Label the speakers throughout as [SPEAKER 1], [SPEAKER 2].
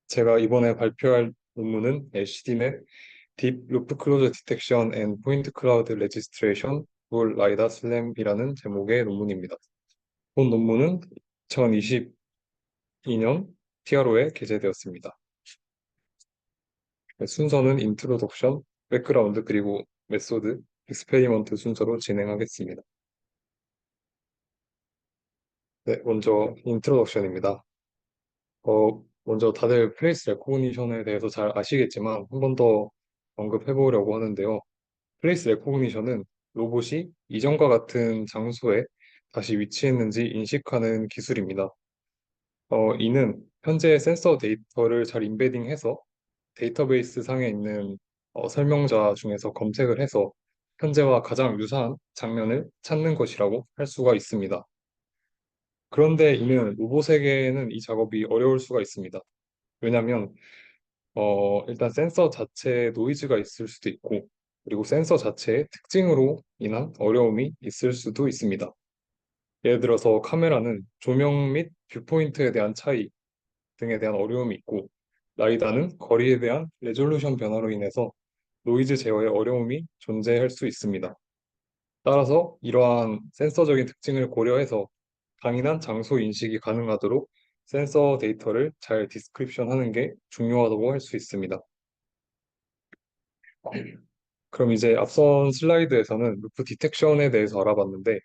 [SPEAKER 1] 제가 이번에 발표할 논문은 LCD넷 Deep Loop Closure Detection and Point Cloud Registration for LiDAR SLAM이라는 제목의 논문입니다. 본 논문은 2022년 TRO에 게재되었습니다. 순서는 인트로덕션, 백그라운드, 그리고 메소드, 익스페리먼트 순서로 진행하겠습니다. 네, 먼저 인트로덕션입니다. 먼저 다들 페이스 레코그니션에 대해서 잘 아시겠지만 한 번 더 언급해 보려고 하는데요. 플레이스 레코그니션은 로봇이 이전과 같은 장소에 다시 위치했는지 인식하는 기술입니다. 이는 현재 센서 데이터를 잘 인베딩해서 데이터베이스 상에 있는 설명자 중에서 검색을 해서 현재와 가장 유사한 장면을 찾는 것이라고 할 수가 있습니다. 그런데 이는 로봇에게는 이 작업이 어려울 수가 있습니다. 왜냐하면 일단 센서 자체에 노이즈가 있을 수도 있고, 그리고 센서 자체의 특징으로 인한 어려움이 있을 수도 있습니다. 예를 들어서 카메라는 조명 및 뷰포인트에 대한 차이 등에 대한 어려움이 있고, 라이다는 거리에 대한 레졸루션 변화로 인해서 노이즈 제어에 어려움이 존재할 수 있습니다. 따라서 이러한 센서적인 특징을 고려해서 강인한 장소 인식이 가능하도록 센서 데이터를 잘 디스크립션 하는 게 중요하다고 할 수 있습니다. 그럼 이제 앞선 슬라이드에서는 루프 디텍션에 대해서 알아봤는데,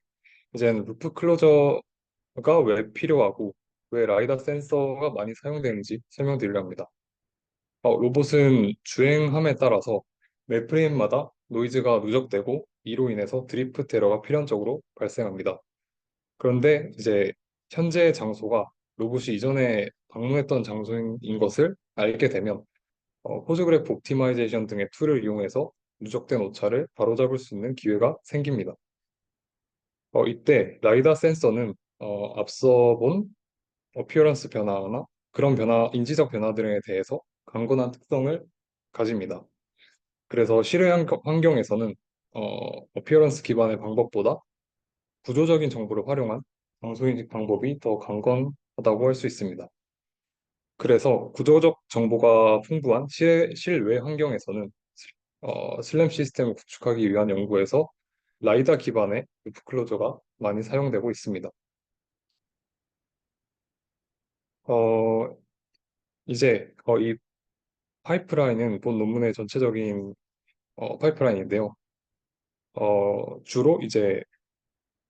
[SPEAKER 1] 이제는 루프 클로저가 왜 필요하고 왜 라이다 센서가 많이 사용되는지 설명드리려 합니다. 로봇은 주행함에 따라서 매 프레임마다 노이즈가 누적되고 이로 인해서 드리프트 에러가 필연적으로 발생합니다. 그런데 이제 현재 장소가 로봇이 이전에 방문했던 장소인 것을 알게 되면 포즈그래프 옵티마이제이션 등의 툴을 이용해서 누적된 오차를 바로잡을 수 있는 기회가 생깁니다. 이때 라이다 센서는 앞서 본 어피어런스 변화나 그런 변화, 인지적 변화들에 대해서 강건한 특성을 가집니다. 그래서 실외 환경에서는 어피어런스 기반의 방법보다 구조적인 정보를 활용한 장소인식 방법이 더 강건하다고 할 수 있습니다. 그래서 구조적 정보가 풍부한 실외 환경에서는 슬램 시스템을 구축하기 위한 연구에서 라이다 기반의 루프 클로저가 많이 사용되고 있습니다. 어, 이제 이 파이프라인은 본 논문의 전체적인 파이프라인인데요. 주로 이제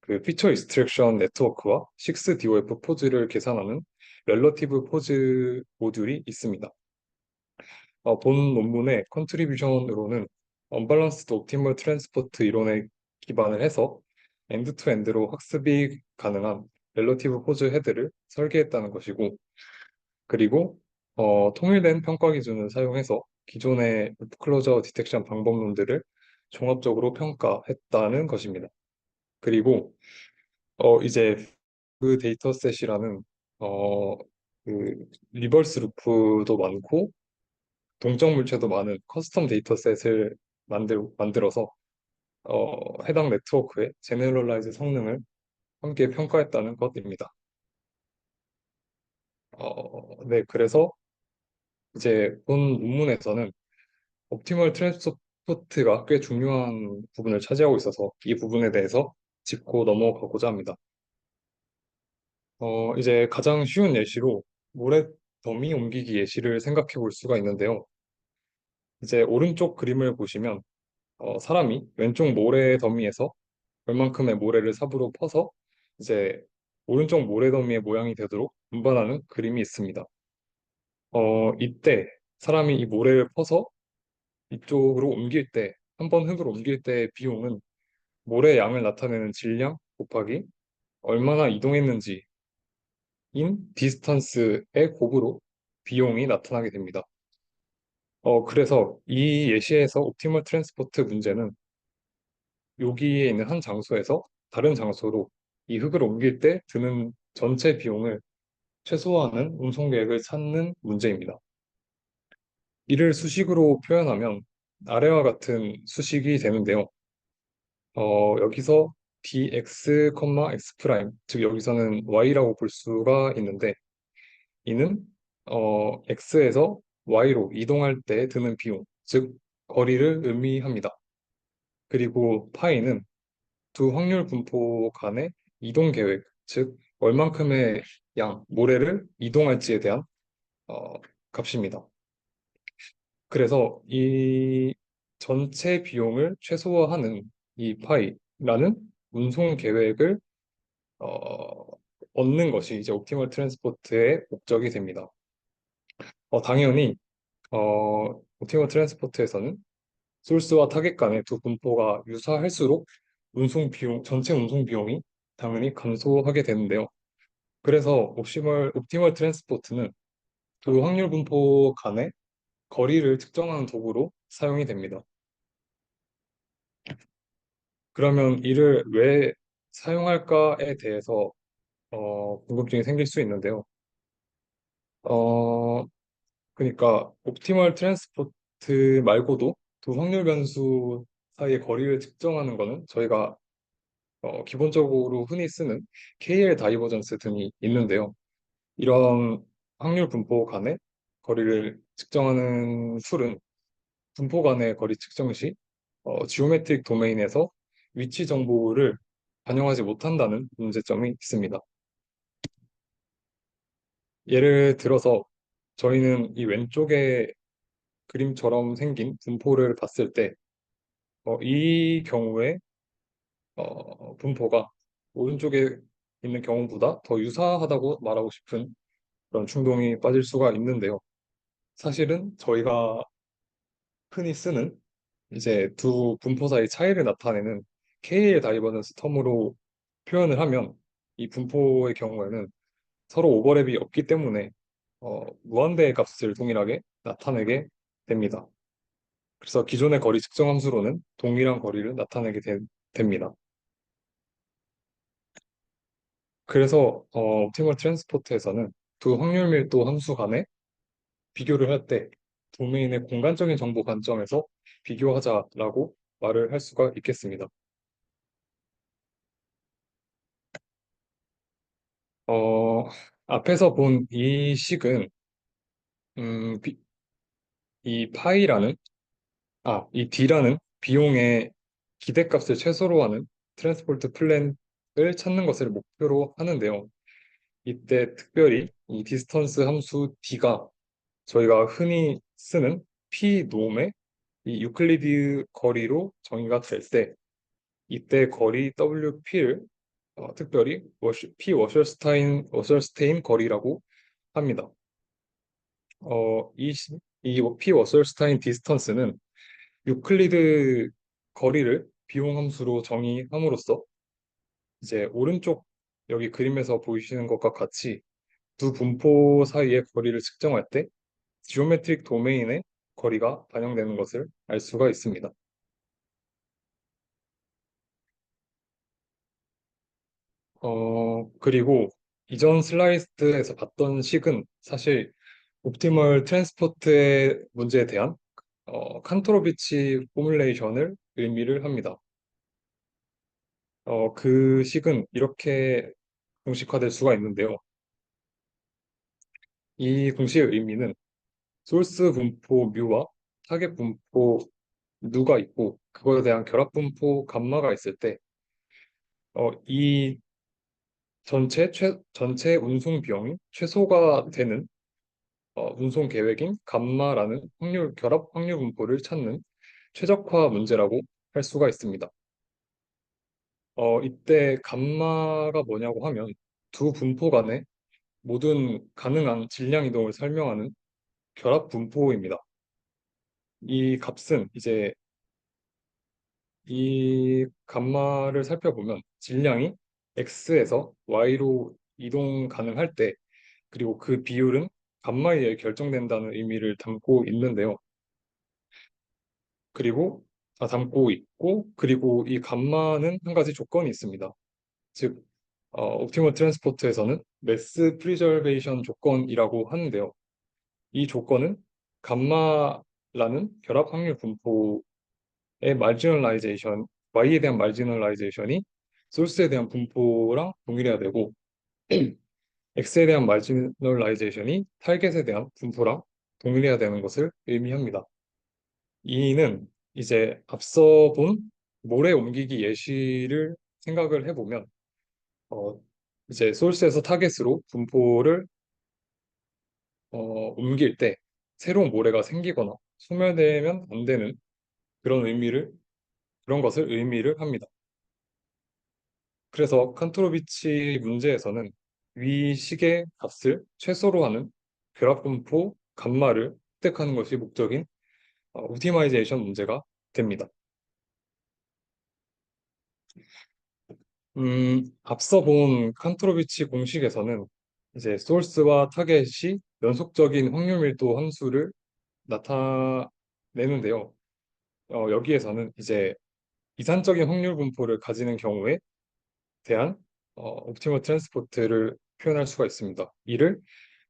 [SPEAKER 1] 그 피처 익스트랙션 네트워크와 6DOF 포즈를 계산하는 렐러티브 포즈 모듈이 있습니다. 본 논문의 컨트리뷰션으로는 언밸런스드 옵티멀 트랜스포트 이론에 기반을 해서 엔드 투엔드로 학습이 가능한 렐러티브 포즈 헤드를 설계했다는 것이고, 그리고 통일된 평가 기준을 사용해서 기존의 클로저 디텍션 방법론들을 종합적으로 평가했다는 것입니다. 그리고 이제 그 데이터셋이라는 어, 그 리버스 루프도 많고 동적 물체도 많은 커스텀 데이터셋을 만들어서 해당 네트워크의 제네럴라이즈 성능을 함께 평가했다는 것입니다. 네, 그래서 이제 본 논문에서는 옵티멀 트랜스포트가 꽤 중요한 부분을 차지하고 있어서 이 부분에 대해서 짚고 넘어가고자 합니다. 이제 가장 쉬운 예시로 모래 더미 옮기기 예시를 생각해 볼 수가 있는데요. 이제 오른쪽 그림을 보시면 사람이 왼쪽 모래 더미에서 얼만큼의 모래를 삽으로 퍼서 이제 오른쪽 모래 더미의 모양이 되도록 운반하는 그림이 있습니다. 이때 사람이 이 모래를 퍼서 이쪽으로 옮길 때, 한 번 흙을 옮길 때의 비용은 모래 양을 나타내는 질량 곱하기 얼마나 이동했는지인 디스턴스의 곱으로 비용이 나타나게 됩니다. 그래서 이 예시에서 옵티멀 트랜스포트 문제는 여기에 있는 한 장소에서 다른 장소로 이 흙을 옮길 때 드는 전체 비용을 최소화하는 운송 계획을 찾는 문제입니다. 이를 수식으로 표현하면 아래와 같은 수식이 되는데요. 여기서 dx, x 프라임, 즉 여기서는 y라고 볼 수가 있는데 이는 x에서 y로 이동할 때 드는 비용, 즉 거리를 의미합니다. 그리고 파이는 두 확률 분포 간의 이동 계획, 즉 얼만큼의 모래를 이동할지에 대한 어, 값입니다. 그래서 이 전체 비용을 최소화하는 이 파이라는 운송 계획을 어, 얻는 것이 이제 옵티멀 트랜스포트의 목적이 됩니다. 당연히 옵티멀 트랜스포트에서는 소스와 타겟 간의 두 분포가 유사할수록 전체 운송 비용이 당연히 감소하게 되는데요. 그래서 옵티멀 트랜스포트는 두 확률 분포 간의 거리를 측정하는 도구로 사용이 됩니다. 그러면 이를 왜 사용할까에 대해서 궁금증이 생길 수 있는데요. 어, 그러니까 옵티멀 트랜스포트 말고도 두 확률 변수 사이의 거리를 측정하는 거는 저희가 기본적으로 흔히 쓰는 KL 다이버전스 등이 있는데요. 이런 확률 분포 간의 거리를 측정하는 툴은 분포 간의 거리 측정 시 지오메트릭 도메인에서 위치 정보를 반영하지 못한다는 문제점이 있습니다. 예를 들어서 저희는 이 왼쪽에 그림처럼 생긴 분포를 봤을 때 이 경우에 분포가 오른쪽에 있는 경우보다 더 유사하다고 말하고 싶은 그런 충동이 빠질 수가 있는데요. 사실은 저희가 흔히 쓰는 이제 두 분포 사이 차이를 나타내는 K의 다이버전스 텀으로 표현을 하면 이 분포의 경우에는 서로 오버랩이 없기 때문에 무한대의 값을 동일하게 나타내게 됩니다. 그래서 기존의 거리 측정 함수로는 동일한 거리를 됩니다. 그래서 옵티멀 트랜스포트에서는 두 확률 밀도 함수 간의 비교를 할 때 도메인의 공간적인 정보 관점에서 비교하자라고 말을 할 수가 있겠습니다. 어, 앞에서 본 이 식은 음, 이 파이라는 이 D라는 비용의 기대값을 최소로 하는 트랜스포트 플랜을 찾는 것을 목표로 하는데요. 이때 특별히 이 디스턴스 함수 D가 저희가 흔히 쓰는 P 놈의 이 유클리드 거리로 정의가 될 때 이때 거리 WP를 특별히 P 워셜스테인 거리라고 합니다. 이 P 워셜스타인 디스턴스는 유클리드 거리를 비용 함수로 정의함으로써 이제 오른쪽 여기 그림에서 보이시는 것과 같이 두 분포 사이의 거리를 측정할 때 지오메트릭 도메인의 거리가 반영되는 것을 알 수가 있습니다. 그리고 이전 슬라이드에서 봤던 식은 사실 옵티멀 트랜스포트의 문제에 대한 칸토로비치 포뮬레이션을 의미를 합니다. 그 식은 이렇게 공식화될 수가 있는데요. 이 공식의 의미는 소스 분포 뮤와 타겟 분포 누가 있고 그거에 대한 결합 분포 감마가 있을 때 이 전체 운송 비용이 최소가 되는 운송 계획인 감마라는 결합 확률 분포를 찾는 최적화 문제라고 할 수가 있습니다. 이때 감마가 뭐냐고 하면 두 분포 간의 모든 가능한 질량 이동을 설명하는 결합 분포입니다. 이 값은 이제 이 감마를 살펴보면 질량이 x에서 y로 이동 가능할 때 그리고 그 비율은 감마에 의해 결정된다는 의미를 담고 있는데요. 그리고 담고 있고 그리고 이 감마는 한 가지 조건이 있습니다. 즉 옵티멀 트랜스포트에서는 매스 프리저베이션 조건이라고 하는데요. 이 조건은 감마라는 결합 확률 분포의 마지널라이제이션, y에 대한 마지널라이제이션이 소스에 대한 분포랑 동일해야 되고 X에 대한 마지널라이제이션이 타겟에 대한 분포랑 동일해야 되는 것을 의미합니다. 이는 이제 앞서 본 모래 옮기기 예시를 생각을 해보면 어, 이제 소스에서 타겟으로 분포를 옮길 때 새로운 모래가 생기거나 소멸되면 안 되는 그런 의미를 그런 것을 의미를 합니다. 그래서 칸토로비치 문제에서는 위 식의 값을 최소로 하는 결합 분포 감마를 획득하는 것이 목적인 옵티마이제이션 문제가 됩니다. 앞서 본 칸토로비치 공식에서는 이제 소스와 타겟이 연속적인 확률 밀도 함수를 나타내는데요. 여기에서는 이제 이산적인 확률 분포를 가지는 경우에 대한 옵티멀 트랜스포트를 표현할 수가 있습니다. 이를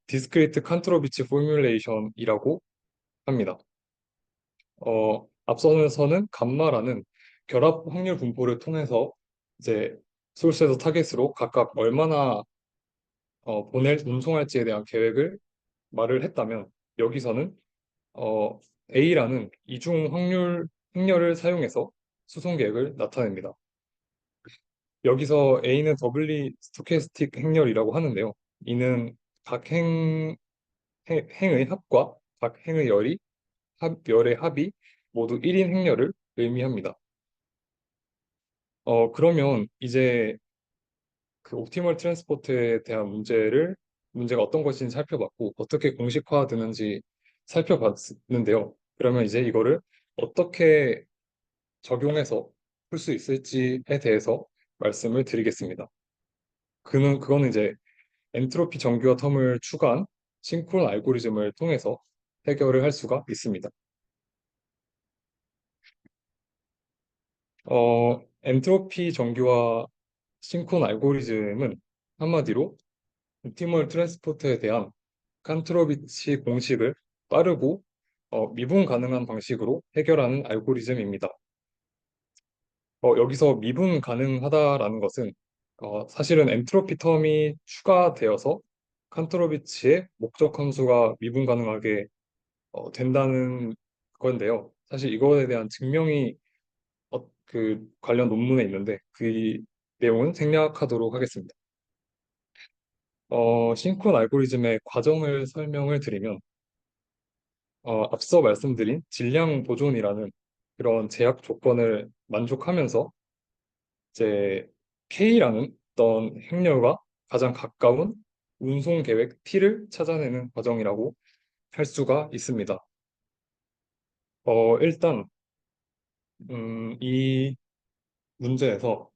[SPEAKER 1] 디스크리트 칸토로비치 포뮬레이션이라고 합니다. 앞서서는 감마라는 결합 확률 분포를 통해서 이제 소스에서 타겟으로 각각 얼마나 보낼 운송할지에 대한 계획을 말을 했다면 여기서는 어, A라는 이중 확률 행렬을 사용해서 수송 계획을 나타냅니다. 여기서 A는 더블리 스토캐스틱 행렬이라고 하는데요. 이는 각 행의 합과 각 행의 열의 합이 모두 1인 행렬을 의미합니다. 그러면 이제 그 옵티멀 트랜스포트에 대한 문제가 어떤 것인지 살펴봤고, 어떻게 공식화되는지 살펴봤는데요. 그러면 이제 이거를 어떻게 적용해서 풀 수 있을지에 대해서 말씀을 드리겠습니다. 그거는 이제 엔트로피 정규화 텀을 추가한 싱크론 알고리즘을 통해서 해결을 할 수가 있습니다. 엔트로피 정규화 싱크론 알고리즘은 한마디로 옵티멀 트랜스포트에 대한 칸트로비치 공식을 빠르고 미분 가능한 방식으로 해결하는 알고리즘입니다. 여기서 미분 가능하다라는 것은 사실은 엔트로피 텀이 추가되어서 칸트로비치의 목적 함수가 미분 가능하게 된다는 건데요. 사실 이거에 대한 증명이 그 관련 논문에 있는데 그 내용은 생략하도록 하겠습니다. 싱크론 알고리즘의 과정을 설명을 드리면 앞서 말씀드린 질량 보존이라는 그런 제약 조건을 만족하면서 이제 K라는 어떤 행렬과 가장 가까운 운송 계획 T를 찾아내는 과정이라고 할 수가 있습니다. 일단 이 문제에서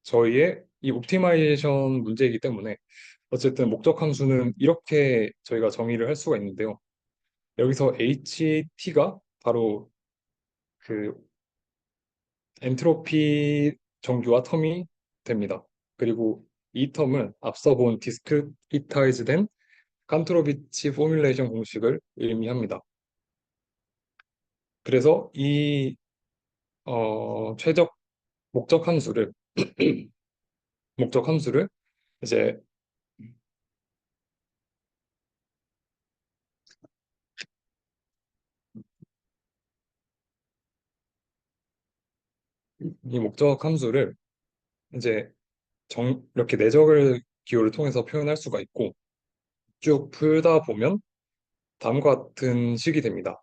[SPEAKER 1] 저희의 이 옵티마이제이션 문제이기 때문에 어쨌든 목적 함수는 이렇게 저희가 정의를 할 수가 있는데요. 여기서 HT가 바로 그 엔트로피 정규화 텀이 됩니다. 그리고 이 텀은 앞서 본 디스크리타이즈된 칸토로비치 포뮬레이션 공식을 의미합니다. 그래서 이 최적 목적 함수를 목적 함수를 이제 이 목적 함수를 이제 이렇게 내적을 기호를 통해서 표현할 수가 있고 쭉 풀다 보면 다음과 같은 식이 됩니다.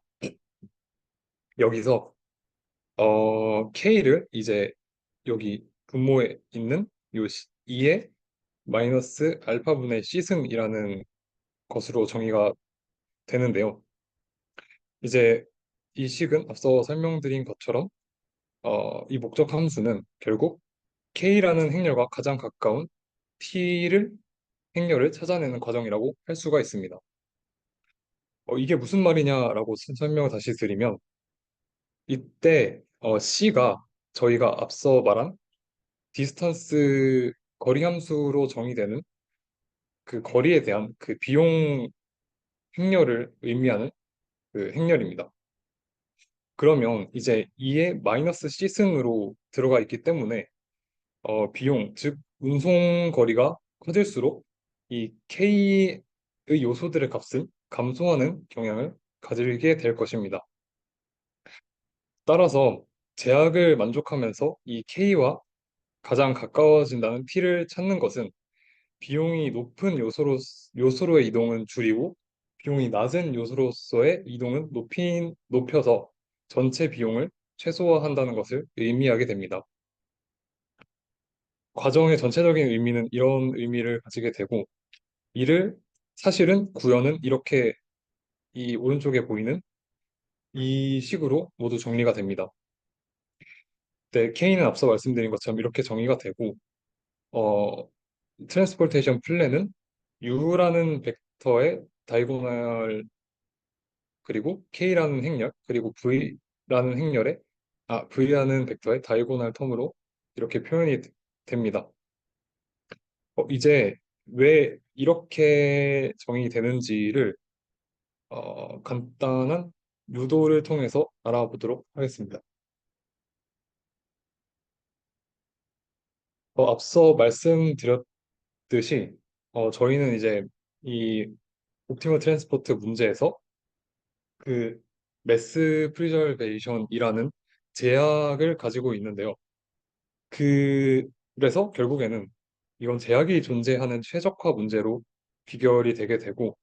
[SPEAKER 1] 여기서 K를 이제 여기 분모에 있는 요 2의 마이너스 알파분의 C승이라는 것으로 정의가 되는데요. 이제 이 식은 앞서 설명드린 것처럼 이 목적 함수는 결국 K라는 행렬과 가장 가까운 T를 행렬을 찾아내는 과정이라고 할 수가 있습니다. 이게 무슨 말이냐라고 설명을 다시 드리면 이때 C가 저희가 앞서 말한 디스턴스 거리 함수로 정의되는 그 거리에 대한 그 비용 행렬을 의미하는 그 행렬입니다. 그러면 이제 2의 마이너스 C승으로 들어가 있기 때문에 비용, 즉 운송 거리가 커질수록 이 K의 요소들의 값은 감소하는 경향을 가지게 될 것입니다. 따라서 제약을 만족하면서 이 K와 가장 가까워진다는 T를 찾는 것은 비용이 높은 요소로의 이동은 줄이고 비용이 낮은 요소로서의 이동은 높여서 전체 비용을 최소화한다는 것을 의미하게 됩니다. 과정의 전체적인 의미는 이런 의미를 가지게 되고 이를 사실은 구현은 이렇게 이 오른쪽에 보이는 이 식으로 모두 정리가 됩니다. 네, K는 앞서 말씀드린 것처럼 이렇게 정의가 되고 어, 트랜스포테이션 플랜은 U라는 벡터의 다이고널 그리고 K라는 행렬 그리고 V라는 벡터의 다이고널 텀으로 이렇게 표현이 됩니다. 이제 왜 이렇게 정의되는지를 간단한 유도를 통해서 알아보도록 하겠습니다. 앞서 말씀드렸듯이 저희는 이제 이 옵티멀 트랜스포트 문제에서 그 매스 프리저베이션이라는 제약을 가지고 있는데요. 그래서 결국에는 이건 제약이 존재하는 최적화 문제로 귀결이 되게 되고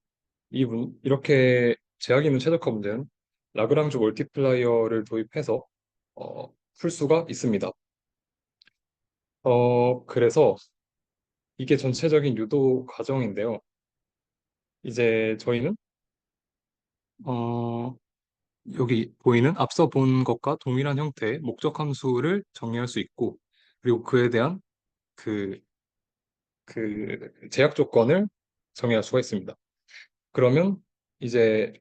[SPEAKER 1] 이렇게 제약이 있는 최적화 문제는 라그랑주 멀티플라이어를 도입해서 풀 수가 있습니다. 그래서 이게 전체적인 유도 과정인데요. 이제 저희는 어, 여기 보이는 앞서 본 것과 동일한 형태의 목적 함수를 정리할 수 있고 그리고 그에 대한 그, 그 제약 조건을 정의할 수가 있습니다. 그러면 이제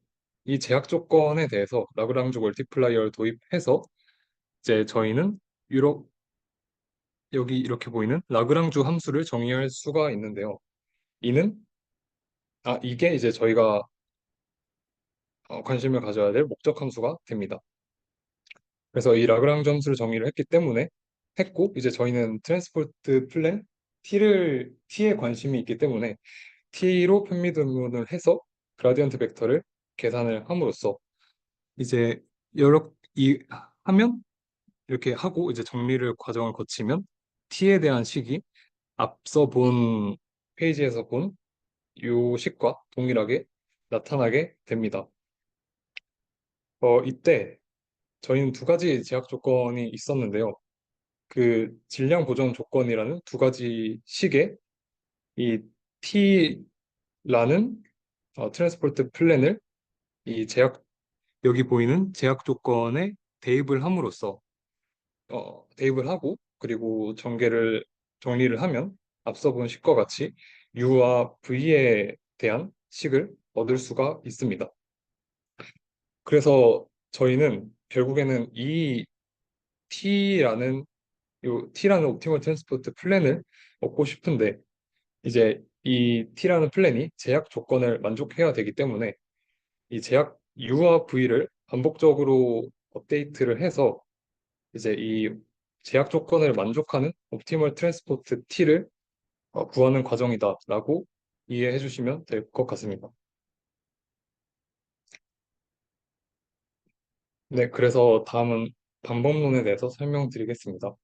[SPEAKER 1] 이 제약 조건에 대해서 라그랑주 멀티플라이어를 도입해서 이제 저희는 유로 여기 이렇게 보이는 라그랑주 함수를 정의할 수가 있는데요. 이는 이게 이제 저희가 관심을 가져야 될 목적 함수가 됩니다. 그래서 이 라그랑주 함수를 정의를 했고 이제 저희는 트랜스포트 플랜 T에 관심이 있기 때문에 T로 편미분을 해서 그라디언트 벡터를 계산을 함으로써 이제 여러 이 하면 이렇게 하고 이제 정리를 과정을 거치면 T에 대한 식이 앞서 본 페이지에서 본 요 식과 동일하게 나타나게 됩니다. 이때 저희는 두 가지 제약 조건이 있었는데요. 그 질량 보정 조건이라는 두 가지 식의 이 T라는 트랜스포트 플랜을 이 여기 보이는 제약 조건에 대입을 하고 그리고 정리를 하면 앞서 본 식과 같이 U와 V에 대한 식을 얻을 수가 있습니다. 그래서 저희는 결국에는 이 T라는 T라는 옵티멀 트랜스포트 플랜을 얻고 싶은데 이제 이 T라는 플랜이 제약 조건을 만족해야 되기 때문에 이 제약 U와 V를 반복적으로 업데이트를 해서 이제 이 제약 조건을 만족하는 옵티멀 트랜스포트 T를 구하는 과정이다라고 이해해 주시면 될 것 같습니다. 네, 그래서 다음은 방법론에 대해서 설명드리겠습니다.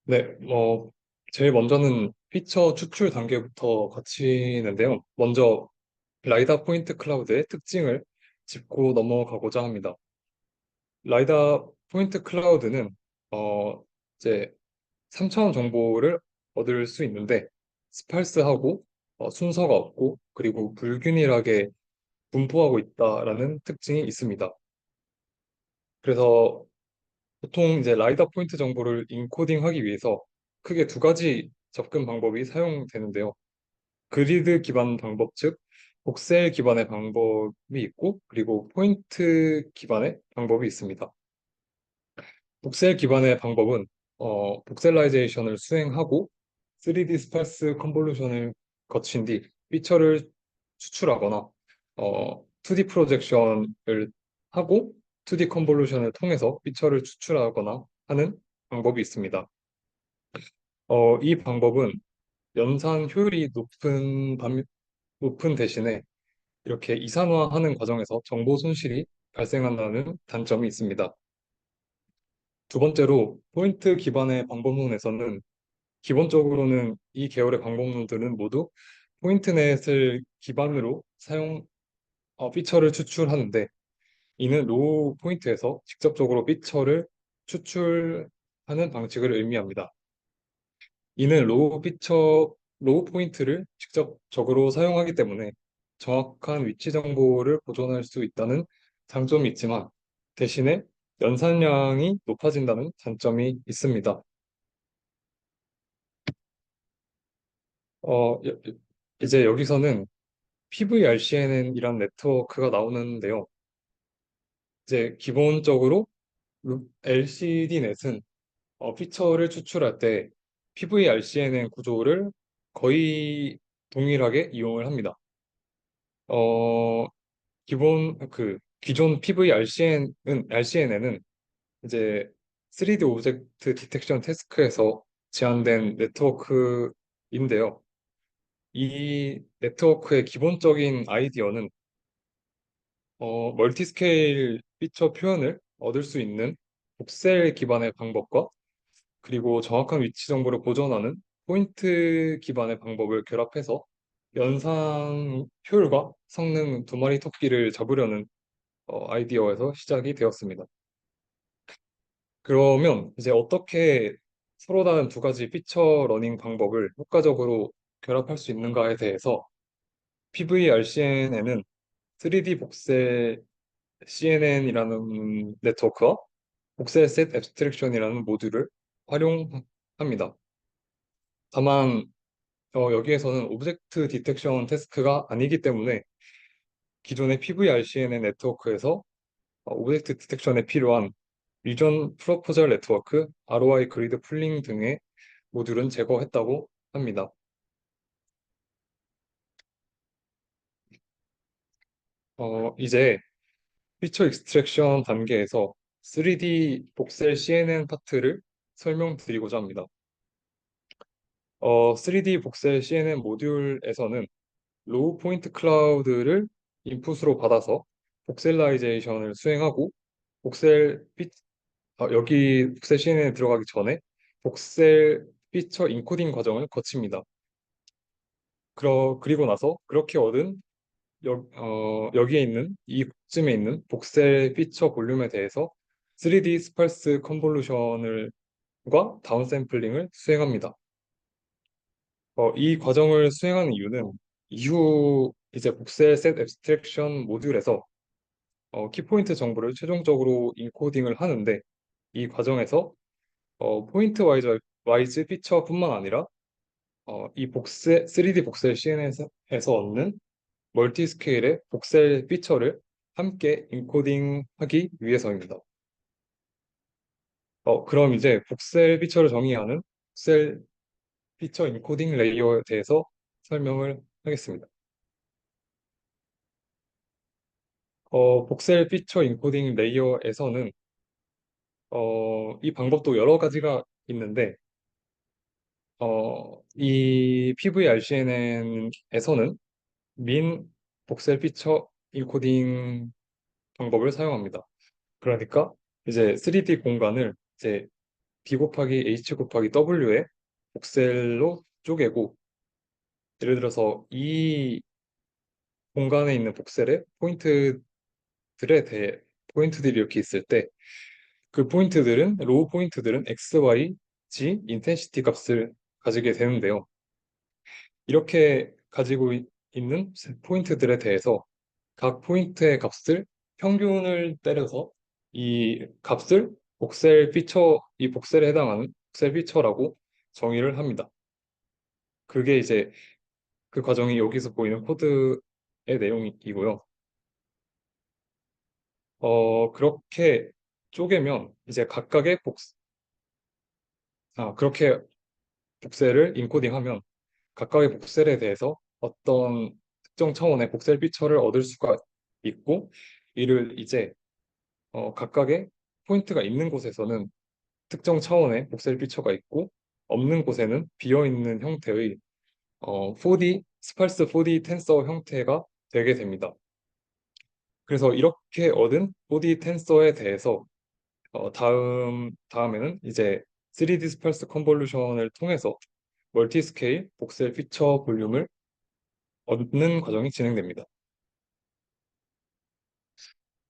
[SPEAKER 1] 네, 제일 먼저는 피처 추출 단계부터 거치는데요. 먼저 라이다 포인트 클라우드의 특징을 짚고 넘어가고자 합니다. 라이다 포인트 클라우드는 어, 이제 3차원 정보를 얻을 수 있는데 스팔스하고 순서가 없고 그리고 불균일하게 분포하고 있다라는 특징이 있습니다. 그래서 보통 이제 라이다 포인트 정보를 인코딩하기 위해서 크게 두 가지 접근 방법이 사용되는데요. 그리드 기반 방법, 즉 복셀 기반의 방법이 있고 그리고 포인트 기반의 방법이 있습니다. 복셀 기반의 방법은 복셀라이제이션을 수행하고 3D 스파스 컨볼루션을 거친 뒤 피처를 추출하거나 2D 프로젝션을 하고 2D 컨볼루션을 통해서 피처를 추출하거나 하는 방법이 있습니다. 이 방법은 연산 효율이 높은 대신에 이렇게 이산화하는 과정에서 정보 손실이 발생한다는 단점이 있습니다. 두 번째로 포인트 기반의 방법론에서는 기본적으로는 이 계열의 방법론들은 모두 포인트넷을 기반으로 피처를 추출하는데 이는 로우 포인트에서 직접적으로 피처를 추출하는 방식을 의미합니다. 이는 로우 포인트를 직접적으로 사용하기 때문에 정확한 위치 정보를 보존할 수 있다는 장점이 있지만 대신에 연산량이 높아진다는 단점이 있습니다. 어, 여- 이제 여기서는 PVRCNN이란 네트워크가 나오는데요. 이제 기본적으로 LCD 넷은 피처를 추출할 때 PVRCNN 구조를 거의 동일하게 이용을 합니다. 어, 기존 RCNN은 이제 3D 오브젝트 디텍션 태스크에서 제한된 네트워크인데요. 이 네트워크의 기본적인 아이디어는 멀티 스케일 피처 표현을 얻을 수 있는 복셀 기반의 방법과 그리고 정확한 위치 정보를 보존하는 포인트 기반의 방법을 결합해서 연상 효율과 성능 두 마리 토끼를 잡으려는 아이디어에서 시작이 되었습니다. 그러면 이제 어떻게 서로 다른 두 가지 피처 러닝 방법을 효과적으로 결합할 수 있는가에 대해서 PVRCNN은 3D 복셀 CNN이라는 네트워크와 복셀 셋 앱스트랙션이라는 모듈을 활용합니다. 다만 여기에서는 오브젝트 디텍션 태스크가 아니기 때문에 기존의 PVRCNN 네트워크에서 오브젝트 디텍션에 필요한 리전 프로포절 네트워크, ROI 그리드 풀링 등의 모듈은 제거했다고 합니다. 이제 피처 익스트랙션 단계에서 3D 복셀 CNN 파트를 설명드리고자 합니다. 3D 복셀 CNN 모듈에서는 로우 포인트 클라우드를 인풋으로 받아서 복셀라이제이션을 수행하고 복셀 피, 여기 복셀 CNN에 들어가기 전에 복셀 피처 인코딩 과정을 거칩니다. 그리고 나서 그렇게 얻은 여기에 있는 이쯤에 있는 복셀 피처 볼륨에 대해서 3D 스팔스 컨볼루션을 과 다운샘플링을 수행합니다. 이 과정을 수행하는 이유는 이후 이제 복셀 셋 앱스트랙션 모듈에서 키포인트 정보를 최종적으로 인코딩을 하는데 이 과정에서 포인트 와이즈 피처뿐만 아니라 이 복셀 3D 복셀 CNN에서 얻는 멀티 스케일의 복셀 피처를 함께 인코딩하기 위해서입니다. 그럼 이제 복셀 피처를 정의하는 복셀 피처 인코딩 레이어에 대해서 설명을 하겠습니다. 복셀 피처 인코딩 레이어에서는 이 방법도 여러 가지가 있는데 이 PVRCNN에서는 민 복셀 피처 인코딩 방법을 사용합니다. 그러니까 이제 3D 공간을 이제 B 곱하기 H 곱하기 W의 복셀로 쪼개고 예를 들어서 이 공간에 있는 복셀의 포인트들이 이렇게 있을 때 그 로우 포인트들은 X, Y, G, 인텐시티 값을 가지게 되는데요. 이렇게 가지고 있는 포인트들에 대해서 각 포인트의 값을 평균을 때려서 이 값을 이 복셀에 해당하는 복셀 피처라고 정의를 합니다. 그게 이제 그 과정이 여기서 보이는 코드의 내용이고요. 그렇게 쪼개면 이제 그렇게 복셀을 인코딩하면 각각의 복셀에 대해서 어떤 특정 차원의 복셀 피처를 얻을 수가 있고 이를 이제 각각의 포인트가 있는 곳에서는 특정 차원의 복셀 피처가 있고 없는 곳에는 비어있는 형태의 4D, 스팔스 4D 텐서 형태가 되게 됩니다. 그래서 이렇게 얻은 4D 텐서에 대해서 다음에는 이제 3D 스팔스 컨볼루션을 통해서 멀티 스케일 복셀 피처 볼륨을 얻는 과정이 진행됩니다.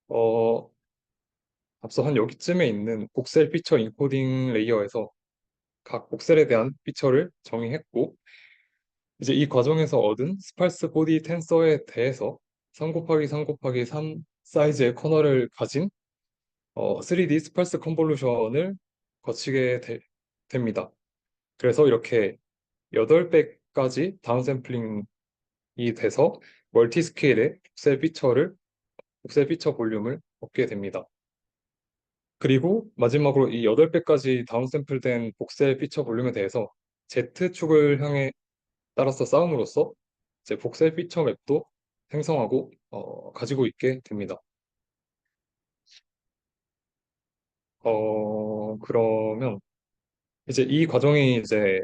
[SPEAKER 1] 어, 앞서 한 여기쯤에 있는 복셀 피처 인코딩 레이어에서 각 복셀에 대한 피처를 정의했고, 이제 이 과정에서 얻은 스팔스 4D 텐서에 대해서 3 곱하기 3 곱하기 3 사이즈의 커널을 가진 3D 스팔스 컨볼루션을 거치게 됩니다. 그래서 이렇게 8배까지 다운샘플링이 돼서 멀티 스케일의 복셀 피처 볼륨을 얻게 됩니다. 그리고 마지막으로 이 8배까지 다운샘플된 복셀 피처 볼륨에 대해서 Z축을 향해 따라서 싸움으로써 이제 복셀 피처 맵도 생성하고 가지고 있게 됩니다. 그러면 이제 이 과정이 이제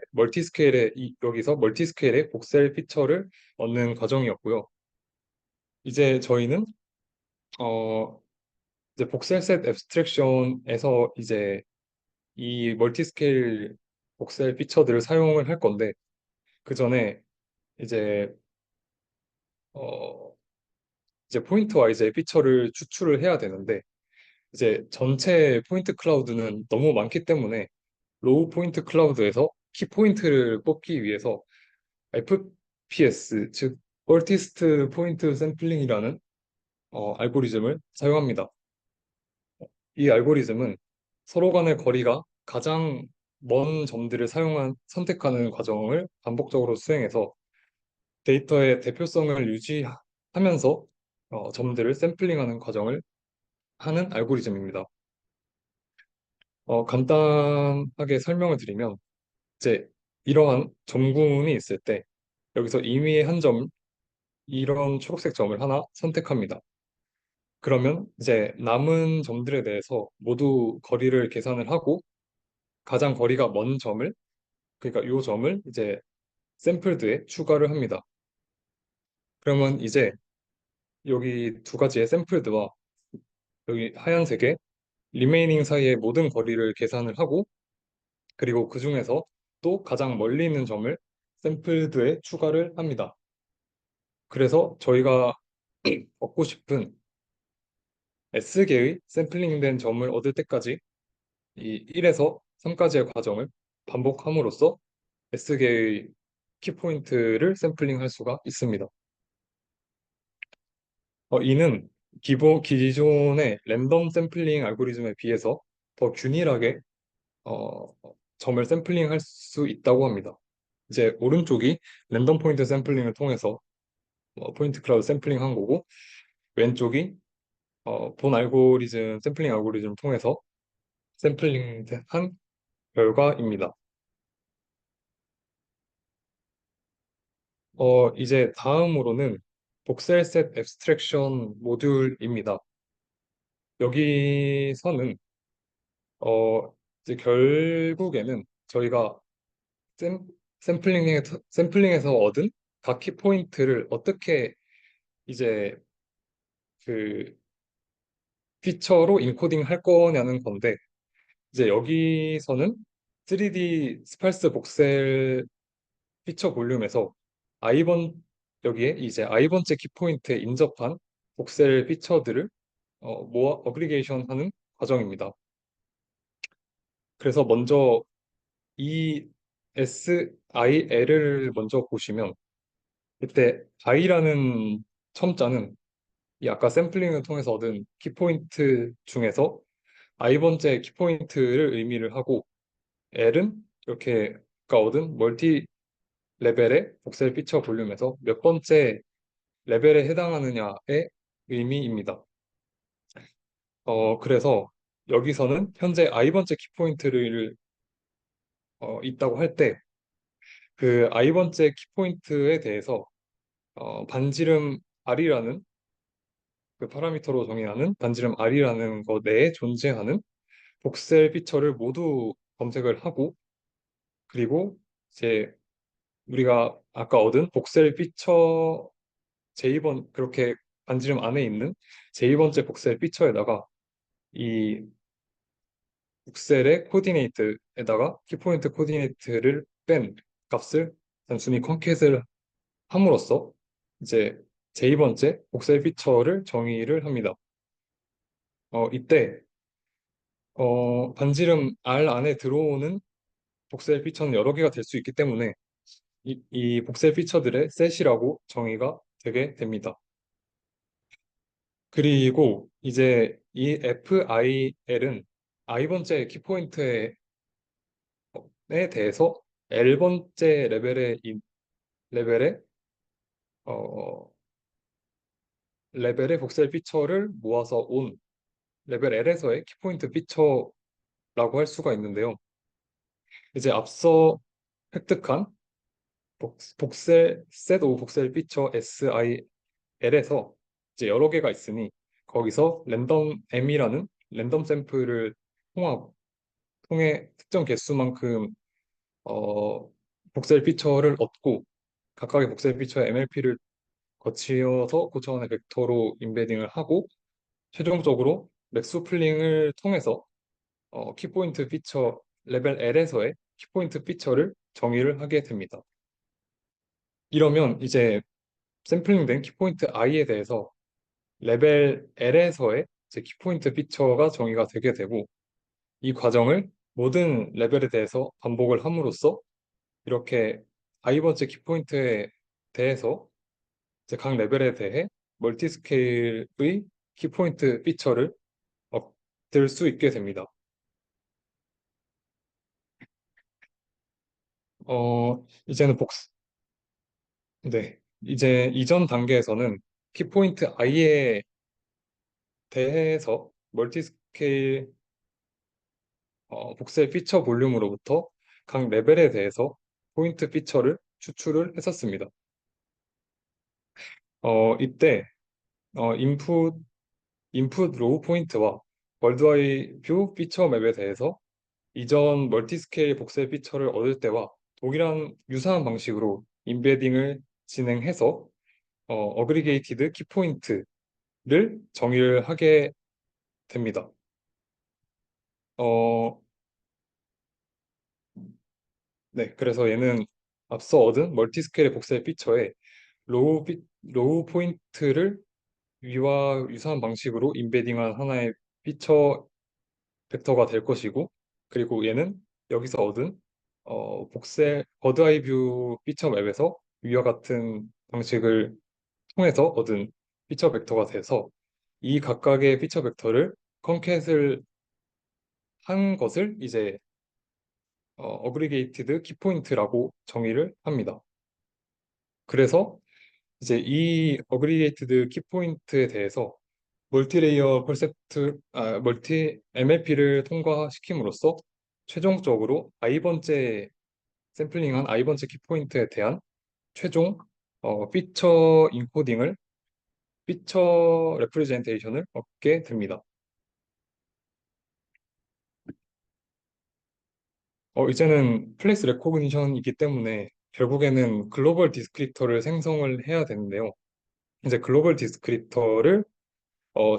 [SPEAKER 1] 여기서 멀티 스케일의 복셀 피처를 얻는 과정이었고요. 이제 저희는 어, 이제 복셀 셋 앱스트랙션에서 이제 이 멀티 스케일 복셀 피처들을 사용을 할 건데 그 전에 이제 어, 이제 포인트 와이즈의 피처를 추출을 해야 되는데 이제 전체 포인트 클라우드는 너무 많기 때문에 로우 포인트 클라우드에서 키 포인트를 뽑기 위해서 FPS, 즉 얼티스트 포인트 샘플링이라는 알고리즘을 사용합니다. 이 알고리즘은 서로 간의 거리가 가장 먼 점들을 선택하는 과정을 반복적으로 수행해서 데이터의 대표성을 유지하면서 점들을 샘플링하는 과정을 하는 알고리즘입니다. 간단하게 설명을 드리면 이제 이러한 점구문이 있을 때 여기서 임의의 한 점, 이런 초록색 점을 하나 선택합니다. 그러면 이제 남은 점들에 대해서 모두 거리를 계산을 하고 가장 거리가 먼 점을, 그러니까 이 점을 이제 샘플드에 추가를 합니다. 그러면 이제 여기 두 가지의 샘플드와 여기 하얀색의 리메이닝 사이의 모든 거리를 계산을 하고 그리고 그 중에서 또 가장 멀리 있는 점을 샘플드에 추가를 합니다. 그래서 저희가 얻고 싶은 S개의 샘플링된 점을 얻을 때까지 이 1에서 3까지의 과정을 반복함으로써 S개의 키포인트를 샘플링할 수가 있습니다. 이는 기존의 랜덤 샘플링 알고리즘에 비해서 더 균일하게 어, 점을 샘플링할 수 있다고 합니다. 이제 오른쪽이 랜덤 포인트 샘플링을 통해서 포인트 클라우드 샘플링 한 거고 왼쪽이 본 알고리즘 샘플링 알고리즘을 통해서 샘플링 한 결과입니다. 이제 다음으로는 복셀 셋 앱스트랙션 모듈입니다. 여기서는 어, 이제 결국에는 저희가 샘, 샘플링에서 얻은 각 키포인트를 어떻게 이제 그 피처로 인코딩 할 거냐는 건데 이제 여기서는 3D 스팔스 복셀 피처 볼륨에서 i번 여기에 이제 i번째 키포인트에 인접한 복셀 피처들을 모아 어그리게이션 하는 과정입니다. 그래서 먼저 이 SIL을 먼저 보시면 이때 i라는 첨자는 이 아까 샘플링을 통해서 얻은 키포인트 중에서 i번째 키포인트를 의미를 하고 L은 이렇게 아까 얻은 멀티 레벨의 복셀 피처 볼륨에서 몇 번째 레벨에 해당하느냐의 의미입니다. 그래서 여기서는 현재 i번째 키포인트를 있다고 할 때 그 i번째 키포인트에 대해서 반지름 R이라는 그 파라미터로 정의하는 반지름 R이라는 것 내에 존재하는 복셀 피처를 모두 검색을 하고, 그리고 이제 우리가 아까 얻은 복셀 피처 제2번, 그렇게 반지름 안에 있는 제2번째 복셀 피처에다가 이 복셀의 코디네이트에다가 키포인트 코디네이트를 뺀 값을 단순히 컨캣을 함으로써 이제 제2번째 복셀 피처를 정의를 합니다. 이때 반지름 R 안에 들어오는 복셀 피처는 여러 개가 될 수 있기 때문에 이 복셀 피처들의 셋이라고 정의가 되게 됩니다. 그리고 이제 이 FIL은 i번째 키포인트에 대해서 L번째 레벨의 어, 레벨의 복셀 피처를 모아서 온 레벨 L에서의 키포인트 피처라고 할 수가 있는데요. 이제 앞서 획득한 복셀 셋 오브 복셀 피처 SIL에서 이제 여러 개가 있으니 거기서 랜덤 M이라는 랜덤 샘플을 통해 특정 개수만큼 복셀 피처를 얻고 각각의 복셀 피처의 MLP를 거치어서 고차원의 벡터로 인베딩을 하고 최종적으로 맥스플링을 통해서 키포인트 피처 레벨 L에서의 키포인트 피처를 정의를 하게 됩니다. 이러면 이제 샘플링된 키포인트 i에 대해서 레벨 L에서의 이제 키포인트 피처가 정의가 되게 되고 이 과정을 모든 레벨에 대해서 반복을 함으로써 이렇게 i번째 키포인트에 대해서 이제 각 레벨에 대해 멀티스케일의 키포인트 피처를 얻을 수 있게 됩니다. 이제는 네. 이제 이전 단계에서는 키포인트 i에 대해서 멀티스케일 복셀 피처 볼륨으로부터 각 레벨에 대해서 포인트 피처를 추출을 했었습니다. 이때 인풋 로우 포인트와 월드와이 뷰 피처 맵에 대해서 이전 멀티스케일 복셀 피처를 얻을 때와 동일한 유사한 방식으로 인베딩을 진행해서 어그리게이티드 키포인트를 정의를 하게 됩니다. 어, 네, 그래서 얘는 앞서 얻은 멀티스케일의 복셀 피처에 로우 포인트를 위와 유사한 방식으로 인베딩한 하나의 피처 벡터가 될 것이고, 그리고 얘는 여기서 얻은 복셀 버드 아이 뷰 피처 맵에서 위와 같은 방식을 통해서 얻은 피처 벡터가 돼서 이 각각의 피처 벡터를 컨캣을 한 것을 이제 어그리게이티드 키포인트라고 정의를 합니다. 그래서 이제 이 어그리게이티드 키포인트에 대해서 멀티 MLP를 통과시킴으로써 최종적으로 i번째 샘플링한 i번째 키포인트에 대한 최종 피처 인코딩을 피처 레프레젠테이션을 얻게 됩니다. 이제는 플레이스 레코그니션이기 때문에 결국에는 글로벌 디스크립터를 생성을 해야 되는데요. 이제 글로벌 디스크립터를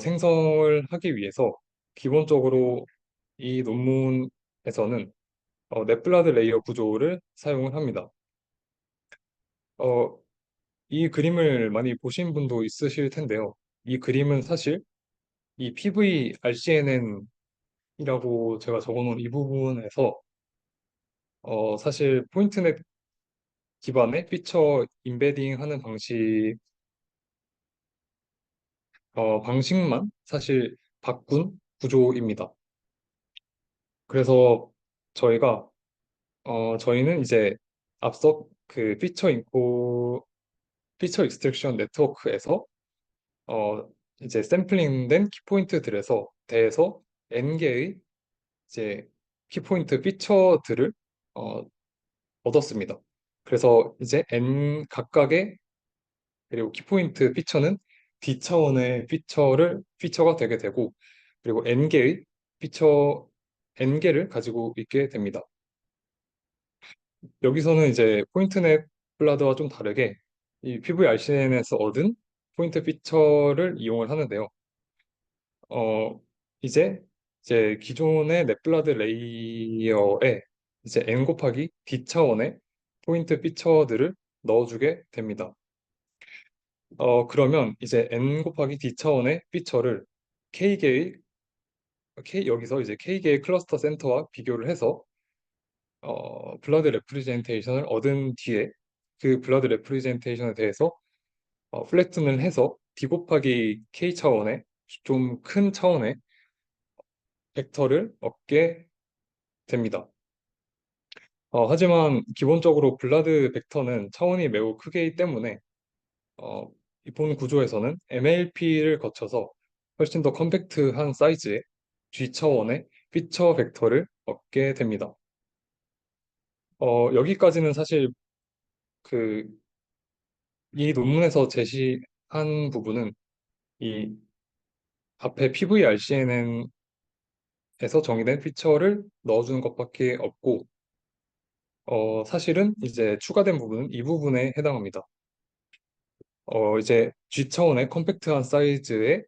[SPEAKER 1] 생성을 하기 위해서 기본적으로 이 논문에서는 넷블라드 레이어 구조를 사용을 합니다. 어, 이 그림을 많이 보신 분도 있으실 텐데요. 이 그림은 사실 이 PVRCNN이라고 제가 적어놓은 이 부분에서 사실 포인트넷 기반의 피처 인베딩 하는 방식만 사실 바꾼 구조입니다. 그래서 저희가 저희는 이제 앞서 그 피처 익스트랙션 네트워크에서 이제 샘플링된 키포인트들에서 대해서 n개의 이제 키포인트 피처들을 어, 얻었습니다. 그래서 이제 n 각각의 그리고 키포인트 피처는 D 차원의 피처가 되게 되고, 그리고 N개의 피처, N개를 가지고 있게 됩니다. 여기서는 이제 포인트넷 블라드와 좀 다르게 이 PVRCN에서 얻은 포인트 피처를 이용을 하는데요. 어, 이제 기존의 넷블라드 레이어에 이제 n 곱하기 d 차원의 포인트 피처들을 넣어주게 됩니다. 그러면 이제 n 곱하기 d 차원의 피처를 k개의 여기서 이제 k개의 클러스터 센터와 비교를 해서 블러드 레프리젠테이션을 얻은 뒤에 그 블러드 레프리젠테이션에 대해서 플래튼을 해서 d 곱하기 k 차원의 좀 큰 차원의 벡터를 얻게 됩니다. 하지만 기본적으로 블라드 벡터는 차원이 매우 크기 때문에 어, 이본 구조에서는 MLP를 거쳐서 훨씬 더 컴팩트한 사이즈의 G 차원의 피처 벡터를 얻게 됩니다. 여기까지는 사실 그 이 논문에서 제시한 부분은 이 앞에 PVRCNN에서 정의된 피처를 넣어주는 것밖에 없고 사실은 이제 추가된 부분은 이 부분에 해당합니다. 이제 G 차원의 컴팩트한 사이즈의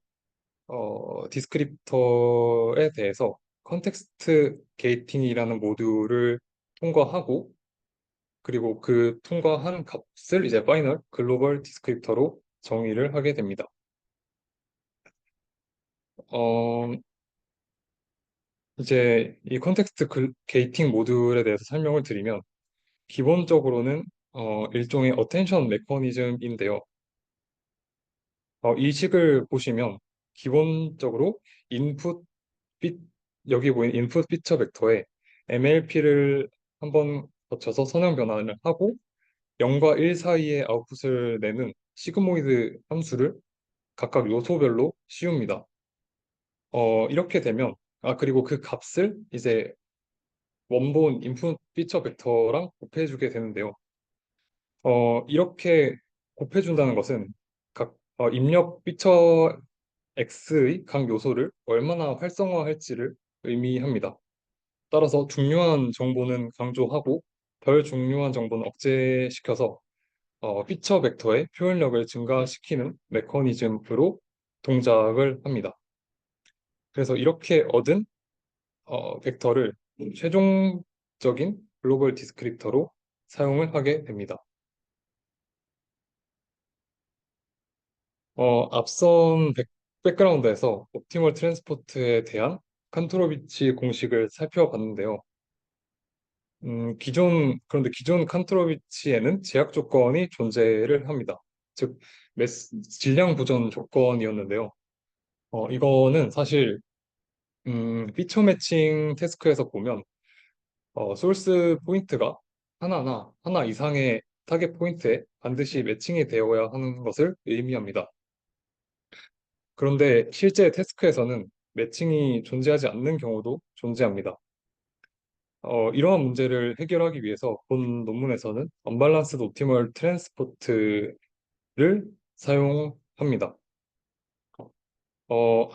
[SPEAKER 1] 디스크립터에 대해서 컨텍스트 게이팅이라는 모듈을 통과하고 그리고 그 통과한 값을 이제 파이널 글로벌 디스크립터로 정의를 하게 됩니다. 어, 이제 이 컨텍스트 게이팅 모듈에 대해서 설명을 드리면 기본적으로는 일종의 어텐션 메커니즘인데요. 이 식을 보시면 기본적으로 인풋 피- 여기 보인 인풋 피처 벡터에 MLP를 한번 거쳐서 선형 변환을 하고 0과 1 사이의 아웃풋을 내는 시그모이드 함수를 각각 요소별로 씌웁니다. 이렇게 되면 그리고 그 값을 이제 원본 인풋 피처 벡터랑 곱해주게 되는데요. 이렇게 곱해준다는 것은 각 입력 피처 X의 각 요소를 얼마나 활성화할지를 의미합니다. 따라서 중요한 정보는 강조하고 덜 중요한 정보는 억제시켜서 피처 벡터의 표현력을 증가시키는 메커니즘으로 동작을 합니다. 그래서 이렇게 얻은 벡터를 최종적인 글로벌 디스크립터로 사용을 하게 됩니다. 앞선 백그라운드에서 옵티멀 트랜스포트에 대한 칸토로비치 공식을 살펴봤는데요. 그런데 기존 칸토로비치에는 제약 조건이 존재를 합니다. 즉, 질량 보전 조건이었는데요. 이거는 사실, 피처 매칭 태스크에서 보면, 소스 포인트가 하나 이상의 타겟 포인트에 반드시 매칭이 되어야 하는 것을 의미합니다. 그런데 실제 태스크에서는 매칭이 존재하지 않는 경우도 존재합니다. 이러한 문제를 해결하기 위해서 본 논문에서는 언밸런스드 옵티멀 트랜스포트를 사용합니다.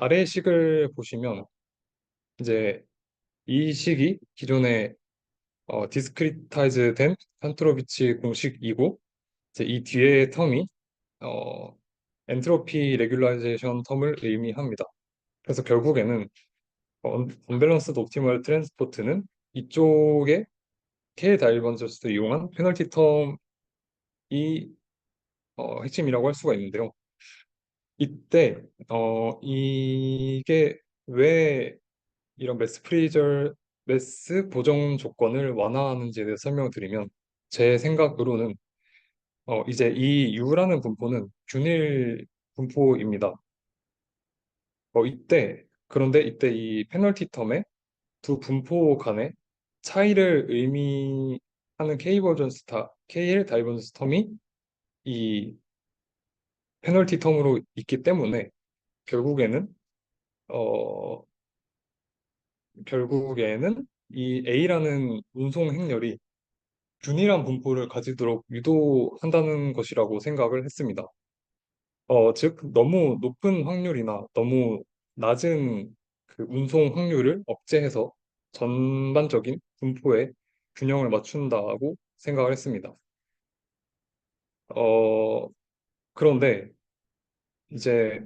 [SPEAKER 1] 아래 식을 보시면 이제 이 식이 기존의 디스크리타이즈 된 칸토로비치 공식이고 이제 이 뒤의 텀이 어, 엔트로피 레귤라이제이션 텀을 의미합니다. 그래서 결국에는 언밸런스드 옵티멀 트랜스포트는 이쪽에 K 다이버전스를 이용한 페널티 텀이 핵심이라고 할 수가 있는데요. 이때 이게 왜 이런 매스 보정 조건을 완화하는지에 대해서 설명을 드리면 제 생각으로는 이제 이 U라는 분포는 균일 분포입니다. 그런데 이때 이 페널티 텀의 두 분포 간의 차이를 의미하는 KL 다이버전스 텀이 이 페널티 텀으로 있기 때문에 결국에는 어 결국에는 이 A라는 운송 행렬이 균일한 분포를 가지도록 유도한다는 것이라고 생각을 했습니다. 즉, 너무 높은 확률이나 너무 낮은 그 운송 확률을 억제해서 전반적인 분포에 균형을 맞춘다고 생각을 했습니다. 어, 그런데 이제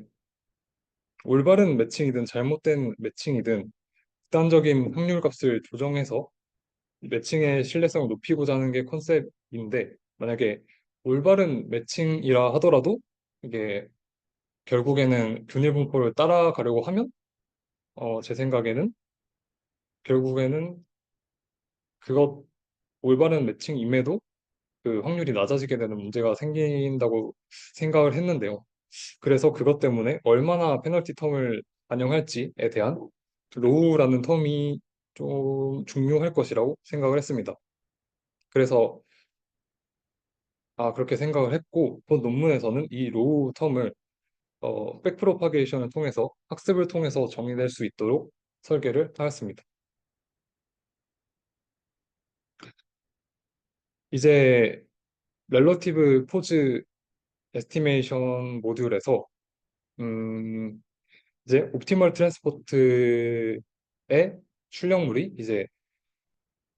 [SPEAKER 1] 올바른 매칭이든 잘못된 매칭이든 극단적인 확률 값을 조정해서 매칭의 신뢰성을 높이고자 하는 게 컨셉인데, 만약에 올바른 매칭이라 하더라도 이게 결국에는 균일 분포를 따라가려고 하면 제 생각에는 결국에는 그것 올바른 매칭임에도 그 확률이 낮아지게 되는 문제가 생긴다고 생각을 했는데요. 그래서 그것 때문에 얼마나 페널티 텀을 반영할지에 대한 로우라는 텀이 좀 중요할 것이라고 생각을 했습니다. 그래서 그렇게 생각을 했고, 본 논문에서는 이 로우 텀을 백프로파게이션을 통해서 학습을 통해서 정의될 수 있도록 설계를 하였습니다. 이제 렐러티브 포즈 에스티메이션 모듈에서 음, 이제 옵티멀 트랜스포트의 출력물이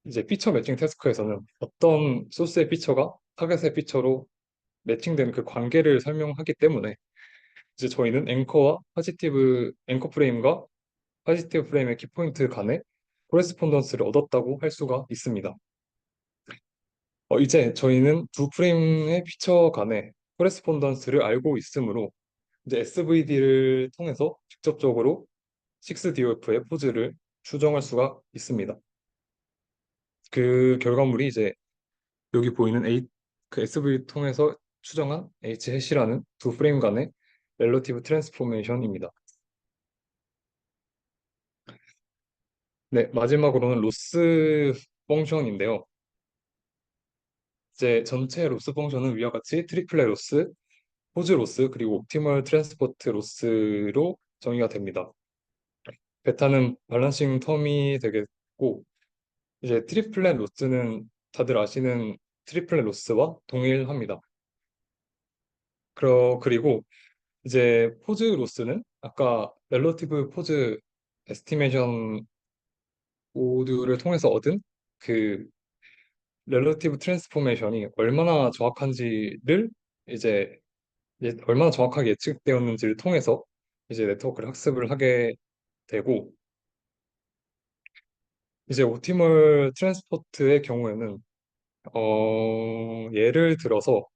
[SPEAKER 1] 이제 피처 매칭 태스크에서는 어떤 소스의 피처가 타겟의 피처로 매칭되는 그 관계를 설명하기 때문에 이제 저희는 앵커 프레임과 포지티브 프레임의 키포인트 간의 코레스폰던스를 얻었다고 할 수가 있습니다. 이제 저희는 두 프레임의 피처 간의 코레스폰던스를 알고 있으므로 이제 SVD를 통해서 직접적으로 6DOF의 포즈를 추정할 수가 있습니다. 그 결과물이 이제 여기 보이는 그 SV 통해서 추정한 H 해시라는 두 프레임 간의 렐러티브 트랜스포메이션입니다. 네, 마지막으로는 로스 펑션인데요. 이제 전체 로스 펑션은 위와 같이 트리플렛 로스, 포즈 로스, 그리고 옵티멀 트랜스포트 로스로 정의가 됩니다. 베타는 밸런싱 텀이 되겠고, 이제 트리플렛 로스는 다들 아시는 트리플렛 로스와 동일합니다. 그리고 이제 포즈 로스는 아까 렐러티브 포즈 에스티메이션 모듈을 통해서 얻은 그 렐러티브 트랜스포메이션이 얼마나 정확한지를 이제 얼마나 정확하게 예측되었는지를 통해서 이제 네트워크를 학습을 하게 되고, 이제 옵티멀 트랜스포트의 경우에는 예를 들어서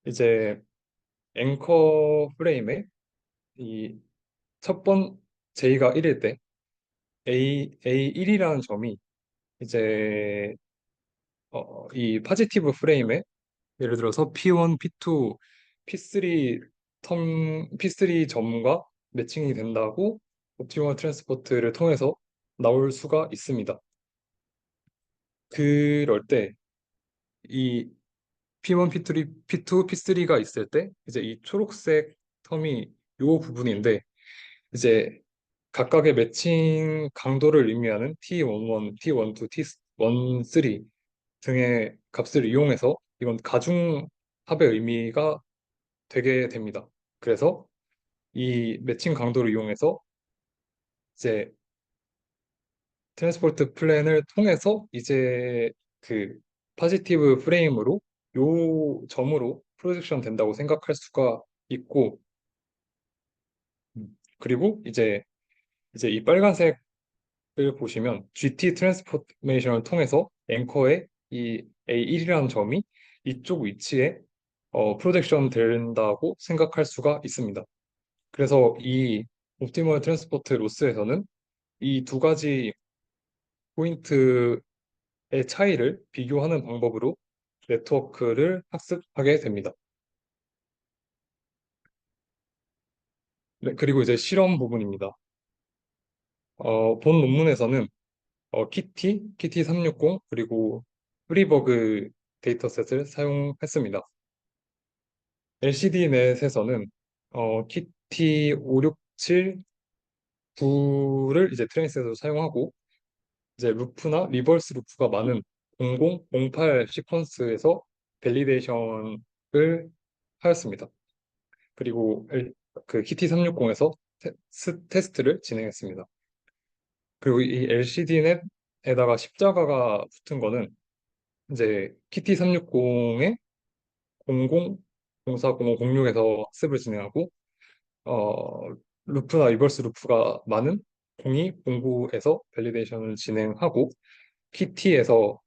[SPEAKER 1] 이제 앵커 프레임에 이 첫 번 J가 1일 때 A1이라는 점이 이제 이 파지티브 프레임에 예를 들어서 P1, P2, P3 점과 매칭이 된다고 옵티멀 트랜스포트를 통해서 나올 수가 있습니다. 그럴 때 이 P1, P3, P2, P3가 있을 때 이제 이 초록색 텀이 요 부분인데 이제 각각의 매칭 강도를 의미하는 T11, T12, T13 등의 값을 이용해서 이건 가중합의 의미가 되게 됩니다. 그래서 이 매칭 강도를 이용해서 이제 트랜스포트 플랜을 통해서 이제 그 파지티브 프레임으로 요 점으로 프로젝션 된다고 생각할 수가 있고, 그리고 이제 이 빨간색을 보시면 GT 트랜스포메이션을 통해서 앵커의 이 A1이라는 점이 이쪽 위치에 프로젝션 된다고 생각할 수가 있습니다. 그래서 이 옵티멀 트랜스포트 로스에서는 이 두 가지 포인트의 차이를 비교하는 방법으로 네트워크를 학습하게 됩니다. 네, 그리고 이제 실험 부분입니다. 본 논문에서는 키티 360 그리고 프리버그 데이터셋을 사용했습니다. LCD 넷에서는 키티 567, 9를 이제 트레이스에서 사용하고 이제 루프나 리버스 루프가 많은 00, 08 시퀀스에서 밸리데이션을 하였습니다. 그리고 그 KT360에서 테스트를 진행했습니다. 그리고 이 LCD넷에다가 십자가가 붙은 거는 이제 KT360의 00040506에서 학습을 진행하고 어, 루프나 리버스 루프가 많은 0209에서 밸리데이션을 진행하고 KT에서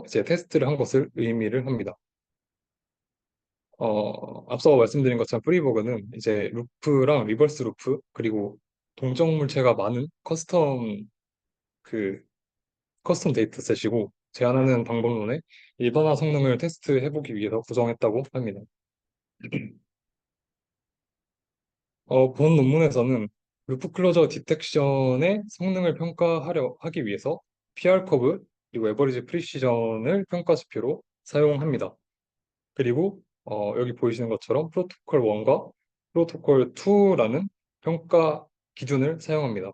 [SPEAKER 1] 이제 테스트를 한 것을 의미를 합니다. 앞서 말씀드린 것처럼 프리버그는 이제 루프랑 리버스 루프 그리고 동적 물체가 많은 그 커스텀 데이터셋이고 제한하는 방법론의 일반화 성능을 테스트해보기 위해서 구성했다고 합니다. 본 논문에서는 루프 클로저 디텍션의 성능을 평가하려 하기 위해서 PR 커브 그리고 에버리지 프리시전을 평가 지표로 사용합니다. 그리고 여기 보이시는 것처럼 프로토콜 1과 프로토콜 2라는 평가 기준을 사용합니다.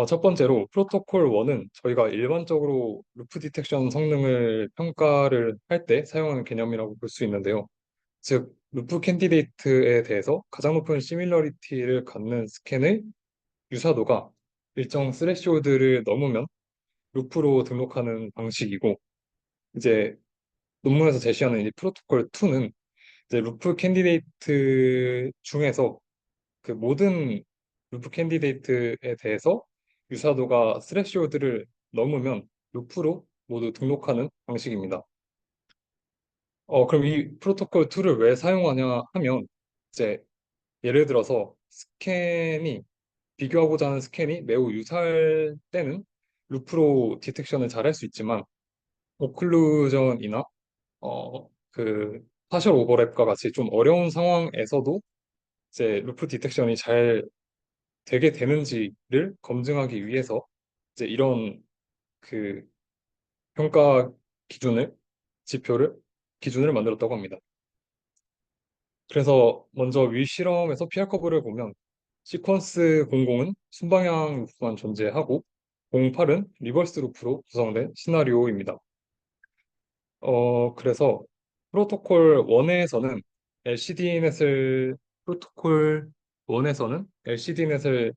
[SPEAKER 1] 첫 번째로 프로토콜 1은 저희가 일반적으로 루프 디텍션 성능을 평가를 할 때 사용하는 개념이라고 볼 수 있는데요. 즉, 루프 캔디데이트에 대해서 가장 높은 시밀러리티를 갖는 스캔의 유사도가 일정 스레시홀드를 넘으면 루프로 등록하는 방식이고, 이제 논문에서 제시하는 이 프로토콜 2는 이제 루프 캔디데이트 중에서 그 모든 루프 캔디데이트에 대해서 유사도가 스레시홀드를 넘으면 루프로 모두 등록하는 방식입니다. 그럼 이 프로토콜 2를 왜 사용하냐 하면 이제 예를 들어서 비교하고자 하는 스캔이 매우 유사할 때는 루프로 디텍션을 잘 할 수 있지만 오클루전이나 그 파셜 오버랩과 같이 좀 어려운 상황에서도 이제 루프 디텍션이 잘 되게 되는지를 검증하기 위해서 이제 이런 그 평가 기준을 지표를 기준을 만들었다고 합니다. 그래서 먼저 위 실험에서 PR 커브를 보면 시퀀스 00은 순방향 루프만 존재하고 08은 리버스 루프로 구성된 시나리오입니다. 그래서 프로토콜 1에서는 프로토콜 1에서는 LCD넷을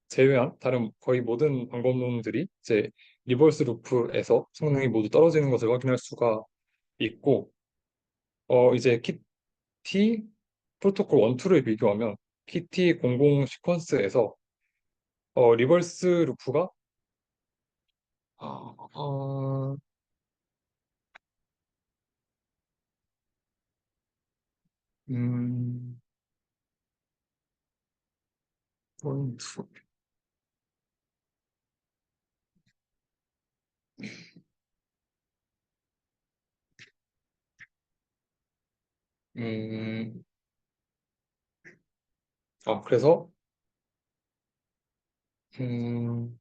[SPEAKER 1] 제외한 다른 거의 모든 방법론들이 이제 리버스 루프에서 성능이 모두 떨어지는 것을 확인할 수가 있고, 이제 키티 프로토콜 1, 2를 비교하면 키티 00 시퀀스에서 리버스 루프가 어, 어, 음, 1, 2, 음, 그래서 음,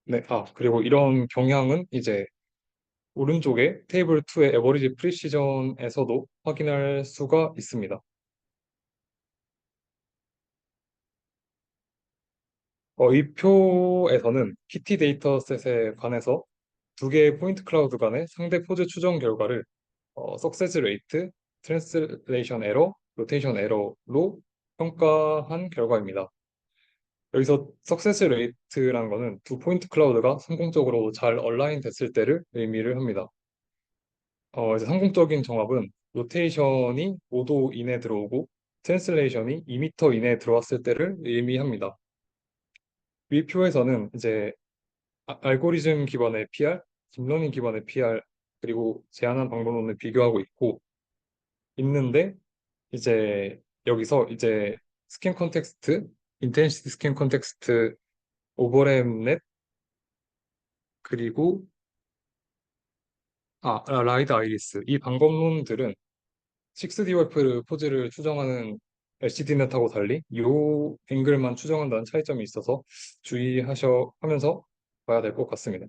[SPEAKER 1] 네, 그리고 이런 경향은 이제 오른쪽에 테이블 2의 에버리지 프리시전에서도 확인할 수가 있습니다. 이 표에서는 키티 데이터셋에 관해서 두 개의 포인트 클라우드 간의 상대 포즈 추정 결과를 석세스 레이트, 트랜스레이션 에러, 로테이션 에러로 평가한 결과입니다. 여기서 석세스 레이트라는 거는 두 포인트 클라우드가 성공적으로 잘 얼라인 됐을 때를 의미를 합니다. 이제 성공적인 정합은 로테이션이 5도 이내 들어오고 트랜슬레이션이 2m 이내에 들어왔을 때를 의미합니다. 위 표에서는 이제 알고리즘 기반의 PR, 딥러닝 기반의 PR, 그리고 제한한 방법론을 비교하고 있는데 이제 여기서 이제 스캔 컨텍스트, 인텐시티 스캔 컨텍스트, 오버랩 넷, 그리고 라이드 아이리스 이 방법론들은 6DWF 포즈를 추정하는 LCD넷하고 달리 이 앵글만 추정한다는 차이점이 있어서 주의하셔 하면서 봐야 될 것 같습니다.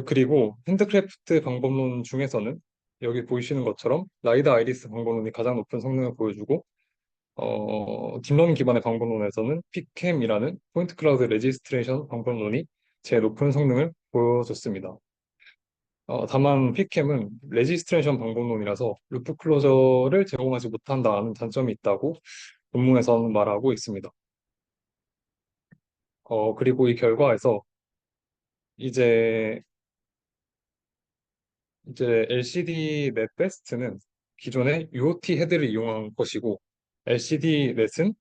[SPEAKER 1] 그리고 핸드크래프트 방법론 중에서는 여기 보이시는 것처럼 라이드 아이리스 방법론이 가장 높은 성능을 보여주고 딥러닝 기반의 방법론에서는 피캠이라는 포인트 클라우드 레지스트레이션 방법론이 제 높은 성능을 보여줬습니다. 다만 피캠은 레지스트레이션 방법론이라서 루프 클로저를 제공하지 못한다는 단점이 있다고 논문에서는 말하고 있습니다. 그리고 이 결과에서 이제 LCD 넷 베스트는 기존의 UOT 헤드를 이용한 것이고 LCD 넷은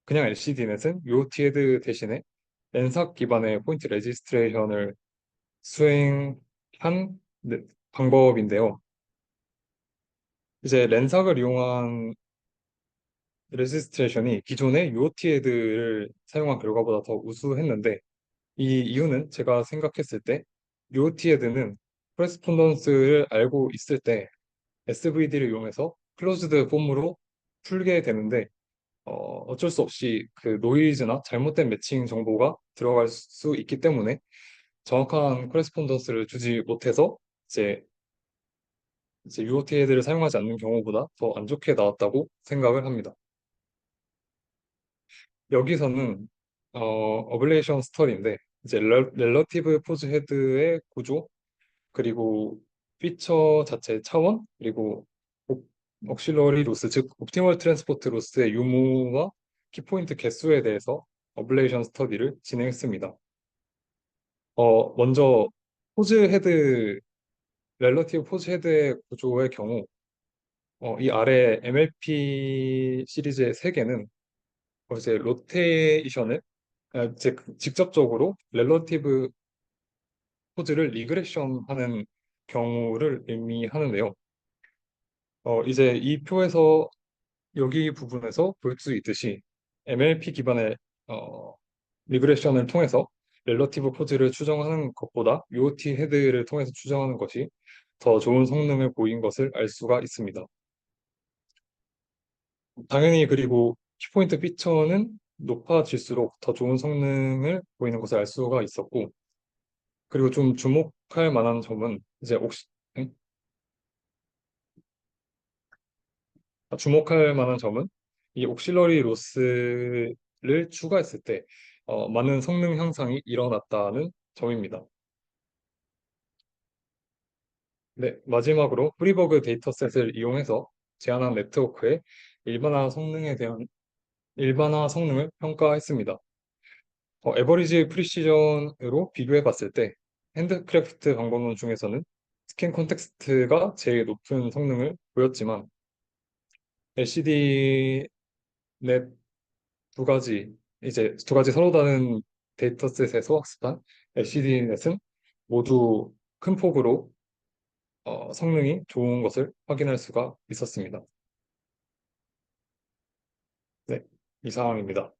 [SPEAKER 1] 그냥 LCD 넷은 UOT 헤드 대신에 랜삭 기반의 포인트 레지스트레이션을 수행한 방법인데요. 이제 랜삭을 이용한 레지스트레이션이 기존의 UOT 헤드를 사용한 결과보다 더 우수했는데 이 이유는 제가 생각했을 때 UOT 헤드는 코레스폰던스를 알고 있을 때 SVD를 이용해서 클로즈드 폼으로 풀게 되는데 어쩔 수 없이 그 노이즈나 잘못된 매칭 정보가 들어갈 수 있기 때문에 정확한 코레스폰던스를 주지 못해서 이제 UOT 헤드를 사용하지 않는 경우보다 더 안 좋게 나왔다고 생각을 합니다. 여기서는 어블레이션 스터디인데 이제 렐러티브 포즈 헤드의 구조 그리고 피처 자체의 차원 그리고 옥실러리 로스 즉 옵티멀 트랜스포트 로스의 유무와 키포인트 개수에 대해서 어블레이션 스터디를 진행했습니다. 먼저 포즈 헤드 렐러티브 포즈 헤드의 구조의 경우 이 아래 MLP 시리즈의 세 개는 이제 로테이션을 직접적으로 렐러티브 포즈를 리그레션 하는 경우를 의미하는데요. 이제 이 표에서 여기 부분에서 볼 수 있듯이 MLP 기반의 어, 리그레션을 통해서 렐러티브 포즈를 추정하는 것보다 UOT 헤드를 통해서 추정하는 것이 더 좋은 성능을 보인 것을 알 수가 있습니다. 당연히 그리고 키포인트 피처는 높아질수록 더 좋은 성능을 보이는 것을 알 수가 있었고 그리고 좀 주목할 만한 점은 이제 주목할 만한 점은 이 옥실러리 로스를 추가했을 때 많은 성능 향상이 일어났다는 점입니다. 네, 마지막으로 프리버그 데이터셋을 이용해서 제안한 네트워크의 일반화 성능에 대한 일반화 성능을 평가했습니다. 에버리지 프리시전으로 비교해 봤을 때 핸드크래프트 방법론 중에서는 스캔 콘텍스트가 제일 높은 성능을 보였지만 LCD 넷 두 가지 서로 다른 데이터셋에서 학습한 LCD넷은 모두 큰 폭으로 성능이 좋은 것을 확인할 수가 있었습니다. 네, 이상입니다.